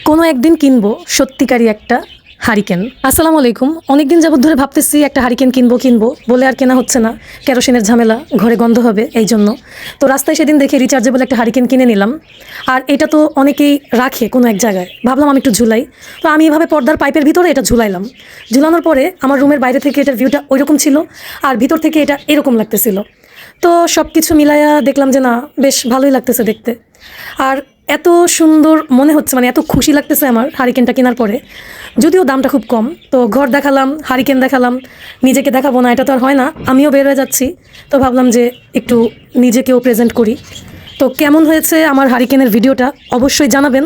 কোনো একদিন কিনবো সত্যিকারই একটা হারিকেন। আসসালামু আলাইকুম। অনেকদিন যাবত ধরে ভাবতেছি একটা হারিকেন কিনবো বলে আর কেনা হচ্ছে না। কেরোসিনের ঝামেলা, ঘরে গন্ধ হবে এই জন্য। তো রাস্তায় সেদিন দেখে রিচার্জেবল একটা হারিকেন কিনে নিলাম। আর এটা তো অনেকেই রাখে কোনো এক জায়গায়, ভাবলাম আমি একটু ঝুলাই। তো আমি এভাবে পর্দার পাইপের ভিতরে এটা ঝুলাইলাম। ঝুলানোর পরে আমার রুমের বাইরে থেকে এটার ভিউটা ওইরকম ছিল, আর ভিতর থেকে এটা এরকম লাগতেছিল। তো সব কিছু মিলাইয়া দেখলাম যে না, বেশ ভালোই লাগতেছে দেখতে। আর এত সুন্দর মনে হচ্ছে, মানে এত খুশি লাগতেছে আমার হারিকেনটা কেনার পরে। যদিও দামটা খুব কম। তো ঘর দেখালাম, হারিকেন দেখালাম, নিজেকে দেখাবো না এটা তো আর হয় না। আমিও বের হয়ে যাচ্ছি, তো ভাবলাম যে একটু নিজেকেও প্রেজেন্ট করি। তো কেমন হয়েছে আমার হারিকেনের ভিডিওটা অবশ্যই জানাবেন।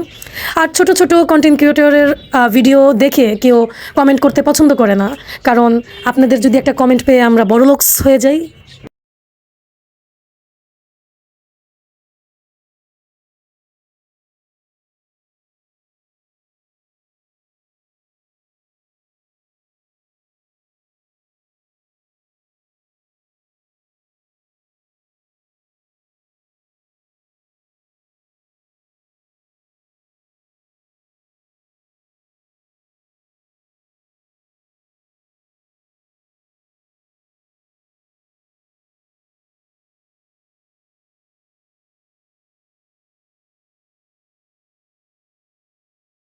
আর ছোট ছোট কন্টেন্ট ক্রিয়েটরের ভিডিও দেখে কেউ কমেন্ট করতে পছন্দ করে না, কারণ আপনাদের যদি একটা কমেন্ট পেয়ে আমরা বড়লোকস হয়ে যাই,